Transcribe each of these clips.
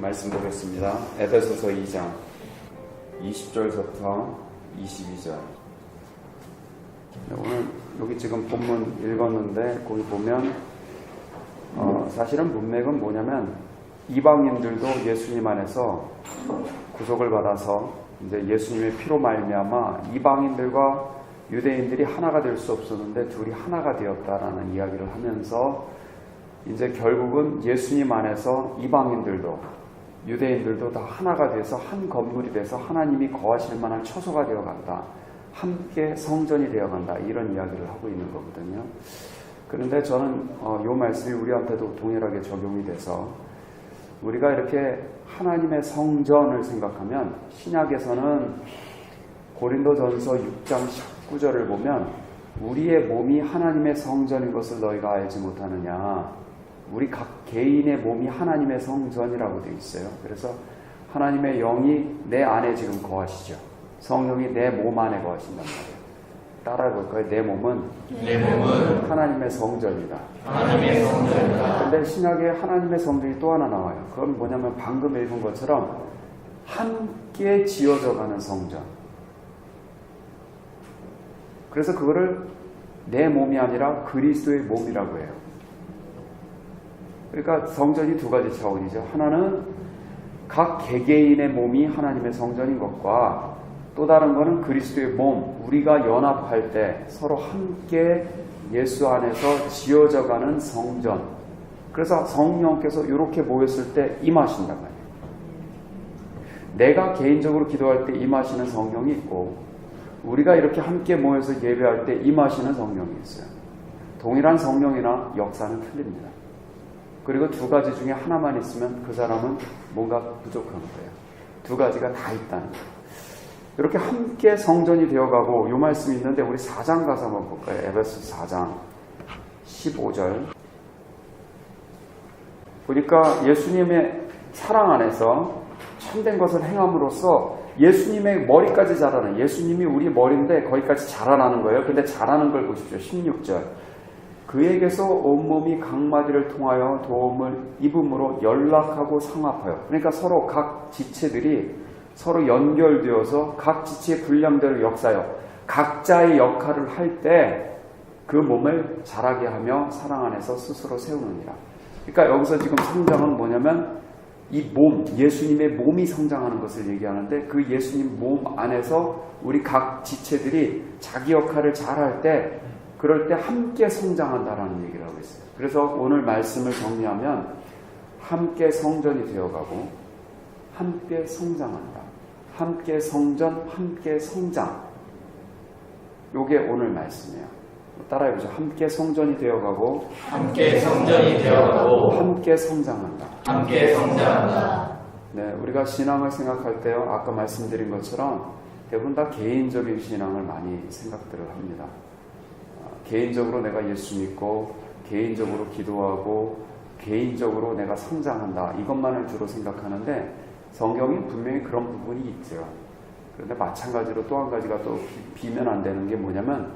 말씀 보겠습니다. 에베소서 2장 20절부터 22절. 오늘 여기 지금 본문 읽었는데 거기 보면 사실은 문맥은 뭐냐면 이방인들도 예수님 안에서 구속을 받아서 이제 예수님의 피로 말미암아 이방인들과 유대인들이 하나가 될 수 없었는데 둘이 하나가 되었다라는 이야기를 하면서 이제 결국은 예수님 안에서 이방인들도 유대인들도 다 하나가 돼서 한 건물이 돼서 하나님이 거하실 만한 처소가 되어간다. 함께 성전이 되어간다. 이런 이야기를 하고 있는 거거든요. 그런데 저는 이 말씀이 우리한테도 동일하게 적용이 돼서 우리가 이렇게 하나님의 성전을 생각하면 신약에서는 고린도전서 6장 19절을 보면 우리의 몸이 하나님의 성전인 것을 너희가 알지 못하느냐. 우리 각 개인의 몸이 하나님의 성전이라고 되어 있어요. 그래서 하나님의 영이 내 안에 지금 거하시죠. 성령이 내 몸 안에 거하신단 말이에요. 따라해 볼까요? 내 몸은 하나님의 성전이다. 하나님의 성전이다. 근데 신약에 하나님의 성전이 또 하나 나와요. 그건 뭐냐면 방금 읽은 것처럼 함께 지어져 가는 성전. 그래서 그거를 내 몸이 아니라 그리스도의 몸이라고 해요. 그러니까 성전이 두 가지 차원이죠. 하나는 각 개개인의 몸이 하나님의 성전인 것과 또 다른 거는 그리스도의 몸, 우리가 연합할 때 서로 함께 예수 안에서 지어져가는 성전. 그래서 성령께서 이렇게 모였을 때 임하신단 말이에요. 내가 개인적으로 기도할 때 임하시는 성령이 있고 우리가 이렇게 함께 모여서 예배할 때 임하시는 성령이 있어요. 동일한 성령이나 역사는 틀립니다. 그리고 두 가지 중에 하나만 있으면 그 사람은 뭔가 부족한 거예요. 두 가지가 다 있다는 거예요. 이렇게 함께 성전이 되어가고 이 말씀이 있는데 우리 4장 가서 한번 볼까요? 에베소 4장 15절 보니까 예수님의 사랑 안에서 참된 것을 행함으로써 예수님의 머리까지 자라는, 예수님이 우리 머리인데 거기까지 자라나는 거예요. 근데 자라는 걸 보십시오. 16절 그에게서 온몸이 각마디를 통하여 도움을 입음으로 연락하고 상합하여, 그러니까 서로 각 지체들이 서로 연결되어서 각 지체의 분량대로 역사하여 각자의 역할을 할 때 그 몸을 자라게 하며 사랑 안에서 스스로 세우느니라. 그러니까 여기서 지금 성장은 뭐냐면 이 몸, 예수님의 몸이 성장하는 것을 얘기하는데 그 예수님 몸 안에서 우리 각 지체들이 자기 역할을 잘할 때 그럴 때 함께 성장한다라는 얘기를 하고 있어요. 그래서 오늘 말씀을 정리하면 함께 성전이 되어가고 함께 성장한다. 함께 성전, 함께 성장. 요게 오늘 말씀이에요. 따라해보죠. 함께 성전이 되어가고 함께 성전이 되어가고 함께 성장한다. 함께 성장한다. 네, 우리가 신앙을 생각할 때요, 아까 말씀드린 것처럼 대부분 다 개인적인 신앙을 많이 생각들을 합니다. 개인적으로 내가 예수 믿고 개인적으로 기도하고 개인적으로 내가 성장한다. 이것만을 주로 생각하는데 성경이 분명히 그런 부분이 있죠. 그런데 마찬가지로 또 한 가지가 또 비면 안 되는 게 뭐냐면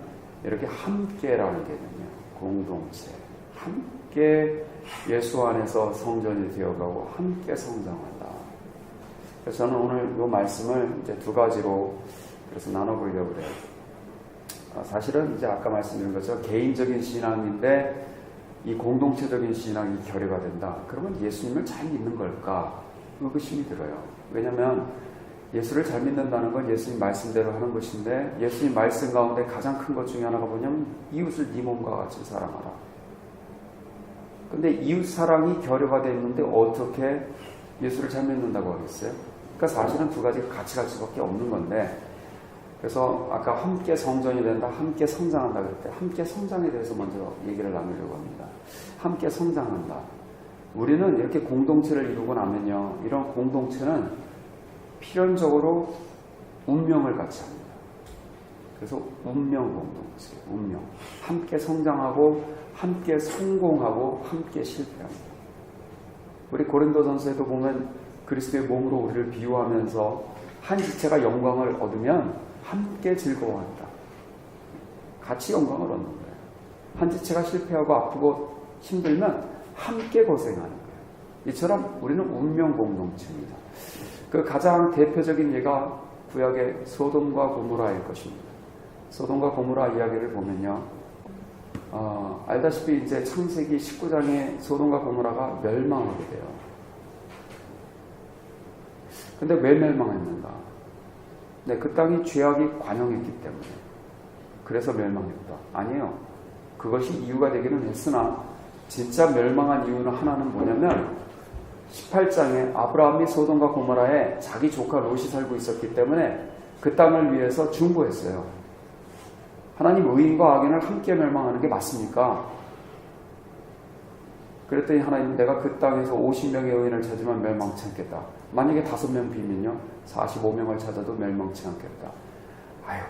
이렇게 함께라는 개념이에요. 공동체. 함께 예수 안에서 성전이 되어가고 함께 성장한다. 그래서 저는 오늘 이 말씀을 이제 두 가지로 그래서 나눠보려고 그래요. 사실은 이제 아까 말씀드린 것처럼 개인적인 신앙인데 이 공동체적인 신앙이 결여가 된다. 그러면 예수님을 잘 믿는 걸까? 의구심이 들어요. 왜냐하면 예수를 잘 믿는다는 건 예수님 말씀대로 하는 것인데 예수님 말씀 가운데 가장 큰 것 중에 하나가 뭐냐면 이웃을 네 몸과 같이 사랑하라. 근데 이웃 사랑이 결여가 되어 있는데 어떻게 예수를 잘 믿는다고 하겠어요? 그러니까 사실은 두 가지가 같이 갈 수밖에 없는 건데 그래서 아까 함께 성전이 된다, 함께 성장한다 그럴 때 함께 성장에 대해서 먼저 얘기를 나누려고 합니다. 함께 성장한다. 우리는 이렇게 공동체를 이루고 나면요, 이런 공동체는 필연적으로 운명을 같이 합니다. 그래서 운명 공동체, 운명. 함께 성장하고 함께 성공하고 함께 실패합니다. 우리 고린도전서에도 보면 그리스도의 몸으로 우리를 비유하면서 한 지체가 영광을 얻으면 함께 즐거워한다. 같이 영광을 얻는 거예요. 한 지체가 실패하고 아프고 힘들면 함께 고생하는 거예요. 이처럼 우리는 운명 공동체입니다. 그 가장 대표적인 예가 구약의 소돔과 고모라일 것입니다. 소돔과 고모라 이야기를 보면요, 알다시피 이제 창세기 19장에 소돔과 고모라가 멸망하게 돼요. 근데 왜 멸망했는가? 네, 그 땅이 죄악이 관영했기 때문에. 그래서 멸망했다. 아니에요. 그것이 이유가 되기는 했으나 진짜 멸망한 이유는 하나는 뭐냐면 18장에 아브라함이 소돔과 고모라에 자기 조카 롯이 살고 있었기 때문에 그 땅을 위해서 중보했어요. 하나님, 의인과 악인을 함께 멸망하는 게 맞습니까? 그랬더니 하나님, 내가 그 땅에서 50명의 의인을 찾으면 멸망치 않겠다. 만약에 5명 비면요 45명을 찾아도 멸망치 않겠다. 아유,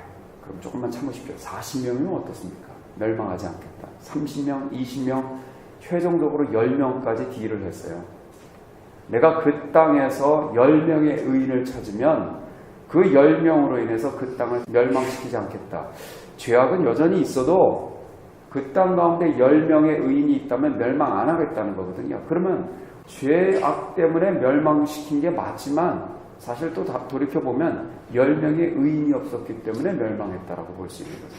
그럼 조금만 참으십시오. 40명이면 어떻습니까? 멸망하지 않겠다. 30명, 20명, 최종적으로 10명까지 딜을 했어요. 내가 그 땅에서 10명의 의인을 찾으면 그 10명으로 인해서 그 땅을 멸망시키지 않겠다. 죄악은 여전히 있어도 그 땅 가운데 10명의 의인이 있다면 멸망 안 하겠다는 거거든요. 그러면 죄악 때문에 멸망시킨 게 맞지만 사실 또 돌이켜보면 10명의 의인이 없었기 때문에 멸망했다라고 볼 수 있는 거죠.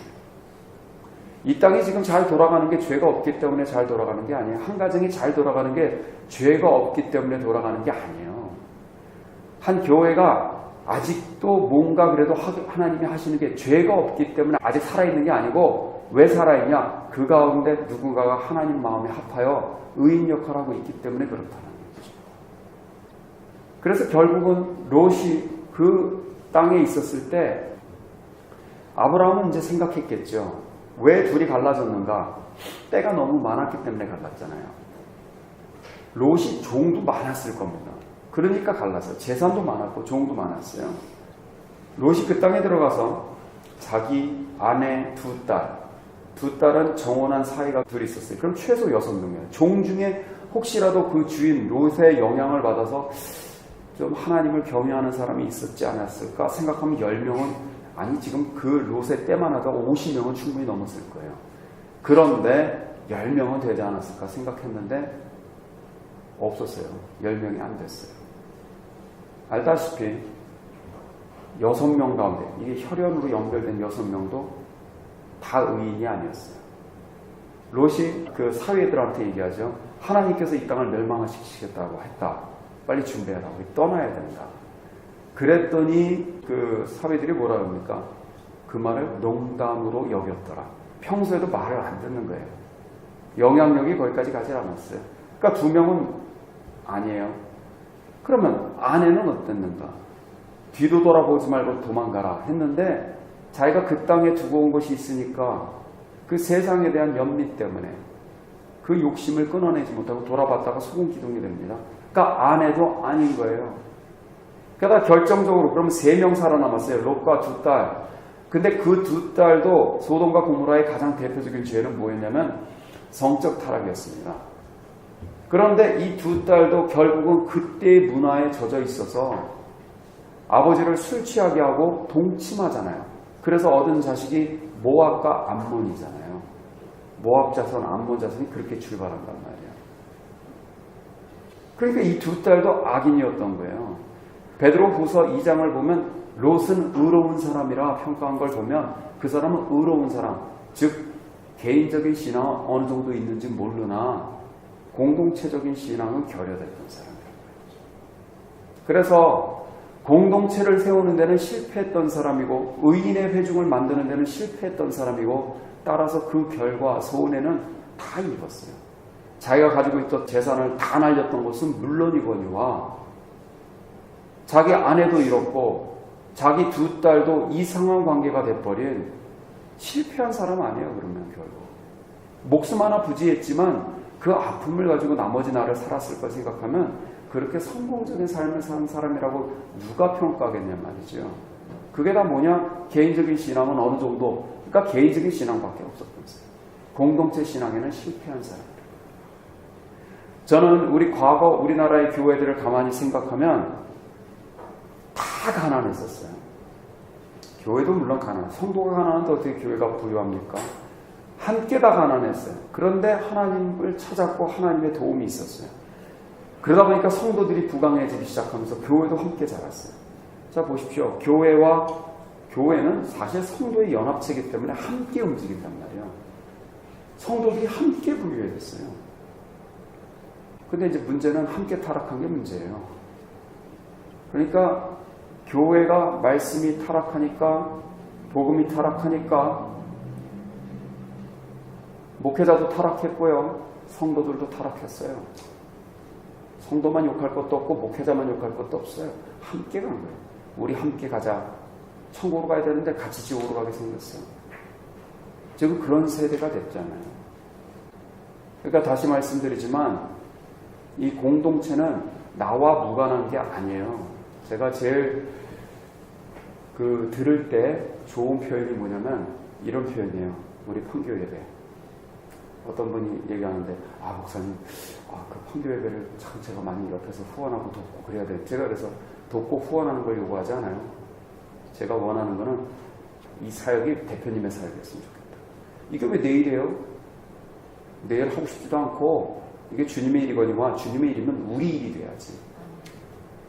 이 땅이 지금 잘 돌아가는 게 죄가 없기 때문에 잘 돌아가는 게 아니에요. 한 가정이 잘 돌아가는 게 죄가 없기 때문에 돌아가는 게 아니에요. 한 교회가 아직도 뭔가 그래도 하나님이 하시는 게 죄가 없기 때문에 아직 살아있는 게 아니고 왜 살아있냐? 그 가운데 누군가가 하나님 마음에 합하여 의인 역할을 하고 있기 때문에 그렇다는 거죠. 그래서 결국은 롯이 그 땅에 있었을 때 아브라함은 이제 생각했겠죠. 왜 둘이 갈라졌는가? 때가 너무 많았기 때문에 갈랐잖아요. 롯이 종도 많았을 겁니다. 그러니까 갈랐어요. 재산도 많았고 종도 많았어요. 롯이 그 땅에 들어가서 자기 아내 두 딸은 정혼한 사이가 둘이 있었어요. 그럼 최소 6명이에요. 종 중에 혹시라도 그 주인 롯의 영향을 받아서 좀 하나님을 경외하는 사람이 있었지 않았을까 생각하면 10명은 아니 지금 그 롯의 때만 하다가 50명은 충분히 넘었을 거예요. 그런데 10명은 되지 않았을까 생각했는데 없었어요. 10명이 안 됐어요. 알다시피 6명 가운데 이게 혈연으로 연결된 6명도 다 의인이 아니었어요. 롯이 그 사위들한테 얘기하죠. 하나님께서 이 땅을 멸망시키겠다고 했다. 빨리 준비해라. 우리 떠나야 된다. 그랬더니 그 사위들이 뭐라 합니까? 그 말을 농담으로 여겼더라. 평소에도 말을 안 듣는 거예요. 영향력이 거기까지 가지 않았어요. 그러니까 2명은 아니에요. 그러면 아내는 어땠는가? 뒤도 돌아보지 말고 도망가라 했는데 자기가 그 땅에 두고 온 것이 있으니까 그 세상에 대한 연민 때문에 그 욕심을 끊어내지 못하고 돌아봤다가 소금기둥이 됩니다. 그러니까 아내도 아닌 거예요. 그러다 결정적으로 그러면 3명 살아남았어요. 롯과 2딸. 근데 그 2딸도 소돔과 고모라의 가장 대표적인 죄는 뭐였냐면 성적 타락이었습니다. 그런데 이 2딸도 결국은 그때의 문화에 젖어 있어서 아버지를 술 취하게 하고 동침하잖아요. 그래서 얻은 자식이 모압과 암몬이잖아요. 모압 자손, 암몬 자손이 그렇게 출발한단 말이에요. 그러니까 이 2딸도 악인이었던 거예요. 베드로후서 2장을 보면 롯은 의로운 사람이라 평가한 걸 보면 그 사람은 의로운 사람, 즉 개인적인 신앙은 어느 정도 있는지 모르나 공동체적인 신앙은 결여됐던 사람이라고 했죠. 그래서 공동체를 세우는 데는 실패했던 사람이고 의인의 회중을 만드는 데는 실패했던 사람이고 따라서 그 결과 손해는 다 입었어요. 자기가 가지고 있던 재산을 다 날렸던 것은 물론이거니와 자기 아내도 잃었고 자기 2딸도 이상한 관계가 돼버린 실패한 사람 아니에요. 그러면 결국 목숨 하나 부지했지만 그 아픔을 가지고 나머지 날을 살았을 걸 생각하면 그렇게 성공적인 삶을 사는 사람이라고 누가 평가하겠냐 말이죠. 그게 다 뭐냐? 개인적인 신앙은 어느 정도, 그러니까 개인적인 신앙밖에 없었던 사람. 공동체 신앙에는 실패한 사람. 저는 우리 과거 우리나라의 교회들을 가만히 생각하면 다 가난했었어요. 교회도 물론 성도가 가난한데 어떻게 교회가 부유합니까? 함께 다 가난했어요. 그런데 하나님을 찾았고 하나님의 도움이 있었어요. 그러다 보니까 성도들이 부강해지기 시작하면서 교회도 함께 자랐어요. 자, 보십시오. 교회는 사실 성도의 연합체이기 때문에 함께 움직인단 말이에요. 성도들이 함께 부유해야 됐어요. 근데 이제 문제는 함께 타락한 게 문제예요. 그러니까 교회가 말씀이 타락하니까, 복음이 타락하니까, 목회자도 타락했고요. 성도들도 타락했어요. 성도만 욕할 것도 없고 목회자만 욕할 것도 없어요. 함께 간 거예요. 우리 함께 가자. 천국으로 가야 되는데 같이 지옥으로 가게 생겼어요. 지금 그런 세대가 됐잖아요. 그러니까 다시 말씀드리지만 이 공동체는 나와 무관한 게 아니에요. 제가 제일 들을 때 좋은 표현이 뭐냐면 이런 표현이에요. 우리 판교 예배. 어떤 분이 얘기하는데, 목사님, 그 판교 예배를 참 제가 많이 옆에서 후원하고 돕고 그래야 돼. 제가 그래서 돕고 후원하는 걸 요구하지 않아요. 제가 원하는 거는 이 사역이 대표님의 사역이었으면 좋겠다. 이게 왜 내일이에요? 내일 하고 싶지도 않고, 이게 주님의 일이거니와 주님의 일이면 우리 일이 돼야지.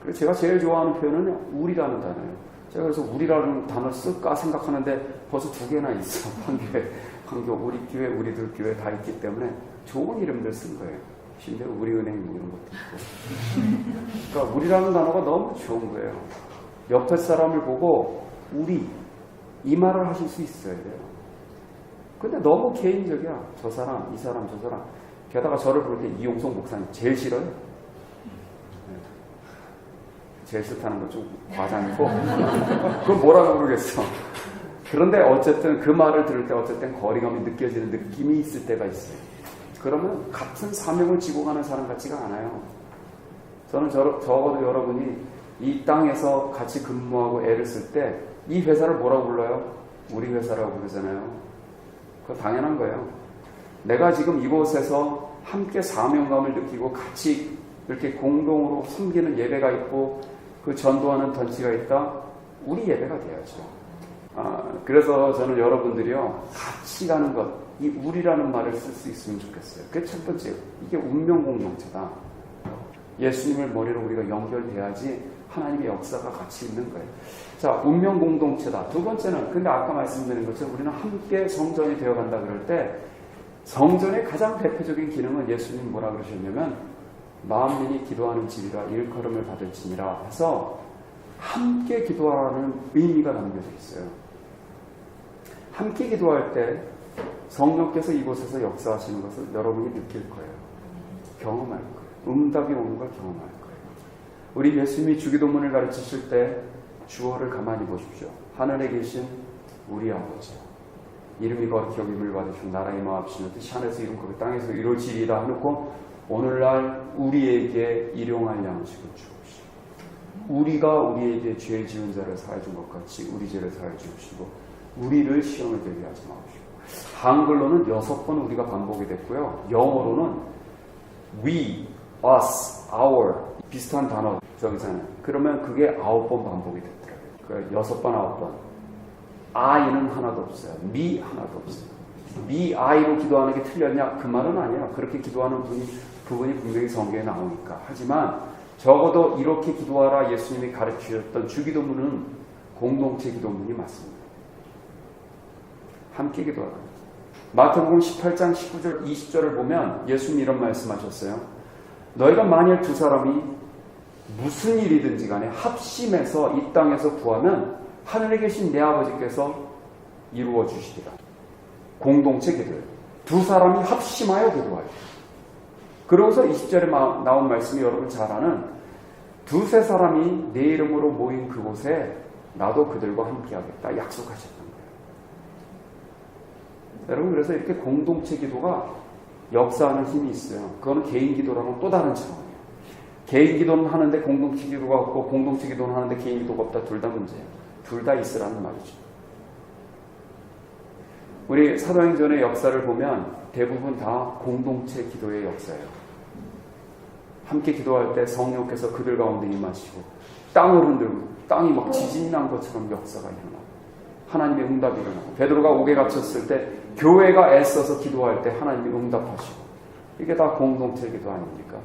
그래서 제가 제일 좋아하는 표현은 우리라는 단어예요. 제가 그래서 우리라는 단어 쓸까 생각하는데 벌써 2개나 있어. 판교, 우리 교회, 우리들 교회 다 있기 때문에 좋은 이름들 쓴 거예요. 심지어 우리은행 뭐 이런 것도 있고. 그러니까 우리라는 단어가 너무 좋은 거예요. 옆에 사람을 보고 우리 이 말을 하실 수 있어야 돼요. 근데 너무 개인적이야. 저 사람, 이 사람, 저 사람. 게다가 저를 부를 때 이용성 목사님 제일 싫어요. 제일 싫다는 건 좀 과장이고 그건 뭐라고 모르겠어. 그런데 어쨌든 그 말을 들을 때 어쨌든 거리감이 느껴지는 느낌이 있을 때가 있어요. 그러면 같은 사명을 지고 가는 사람 같지가 않아요. 저는 적어도 여러분이 이 땅에서 같이 근무하고 애를 쓸 때 이 회사를 뭐라고 불러요? 우리 회사라고 부르잖아요. 그거 당연한 거예요. 내가 지금 이곳에서 함께 사명감을 느끼고 같이 이렇게 공동으로 섬기는 예배가 있고 그 전도하는 던치가 있다? 우리 예배가 돼야죠. 그래서 저는 여러분들이요, 같이 가는 것, 이 우리라는 말을 쓸 수 있으면 좋겠어요. 그게 첫 번째, 이게 운명 공동체다. 예수님을 머리로 우리가 연결돼야지 하나님의 역사가 같이 있는 거예요. 자, 운명 공동체다. 두 번째는, 근데 아까 말씀드린 것처럼 우리는 함께 성전이 되어간다 그럴 때 성전의 가장 대표적인 기능은 예수님이 뭐라 그러셨냐면 만민이 기도하는 집이라 일컬음을 받을지니라 해서 함께 기도하라는 의미가 담겨져 있어요. 함께 기도할 때 성령께서 이곳에서 역사하시는 것을 여러분이 느낄 거예요. 경험할 거예요. 응답이 오는 걸 경험할 거예요. 우리 예수님이 주기도문을 가르치실 때 주어를 가만히 보십시오. 하늘에 계신 우리 아버지, 이름이 거룩히 여김을 받으시고 나라의 마음시는 뜻이 하늘에서 이룬 땅에서 이루어지리이다 하놓고 오늘날 우리에게 일용할 양식을 주옵시고 우리가 우리에게 죄 지은 자를 사해 준 것 같이 우리 죄를 사해 주옵시고 우리를 시험에 들게 하지 마옵시고. 한글로는 6번 우리가 반복이 됐고요. 영어로는 we, us, our 비슷한 단어 저기잖아요. 그러면 그게 9번 반복이 됐더라고요. 그러니까 6번, 9번. I는 하나도 없어요. me 하나도 없어요. me, I로 기도하는 게 틀렸냐? 그 말은 아니에요. 그렇게 기도하는 부분이 분명히 성경에 나오니까. 하지만 적어도 이렇게 기도하라 예수님이 가르치셨던 주기도문은 공동체 기도문이 맞습니다. 함께 기도하라. 마태복음 18장 19절 20절을 보면 예수님이 이런 말씀하셨어요. 너희가 만일 두 사람이 무슨 일이든지 간에 합심해서 이 땅에서 구하면 하늘에 계신 내 아버지께서 이루어 주시리라. 공동체 기도예요. 두 사람이 합심하여 기도하여. 그러고서 20절에 나온 말씀이 여러분 잘 아는 두세 사람이 내 이름으로 모인 그곳에 나도 그들과 함께 하겠다 약속하셨던 거예요. 여러분, 그래서 이렇게 공동체 기도가 역사하는 힘이 있어요. 그거는 개인 기도랑은 또 다른 차원이에요. 개인 기도는 하는데 공동체 기도가 없고 공동체 기도는 하는데 개인 기도가 없다. 둘 다 문제예요. 둘 다 있으라는 말이죠. 우리 사도행전의 역사를 보면 대부분 다 공동체 기도의 역사예요. 함께 기도할 때 성령께서 그들 가운데 임하시고 땅을 흔들고 땅이 막 지진이 난 것처럼 역사가 일어나고 하나님의 응답이 일어나고 베드로가 옥에 갇혔을 때 교회가 애써서 기도할 때 하나님이 응답하시고 이게 다 공동체 기도 아닙니까?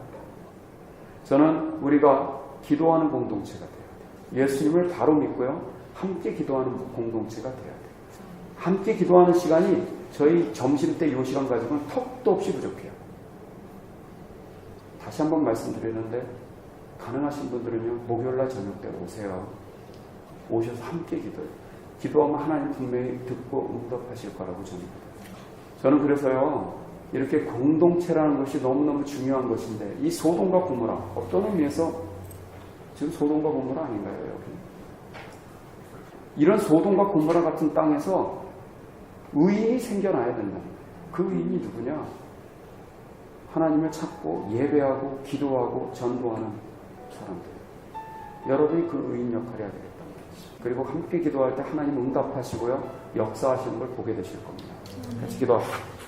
저는 우리가 기도하는 공동체가 돼야 돼요. 예수님을 바로 믿고요. 함께 기도하는 공동체가 돼야 돼요. 함께 기도하는 시간이 저희 점심때 이 시간 가지고는 턱도 없이 부족해요. 다시 한번 말씀드리는데 가능하신 분들은요. 목요일날 저녁 때 오세요. 오셔서 함께 기도해요. 기도하면 하나님 분명히 듣고 응답하실 거라고 저는 믿어요. 저는 그래서요. 이렇게 공동체라는 것이 너무너무 중요한 것인데 이 소돔과 고모라 어떤 의미에서 지금 소돔과 고모라 아닌가요? 여러분? 이런 소돔과 고모라 같은 땅에서 의인이 생겨나야 된다는 거예요. 그 의인이 누구냐? 하나님을 찾고 예배하고 기도하고 전도하는 사람들. 여러분이 그 의인 역할을 해야 되겠다는 거죠. 그리고 함께 기도할 때 하나님 응답하시고요. 역사하시는 걸 보게 되실 겁니다. 같이 기도합시다.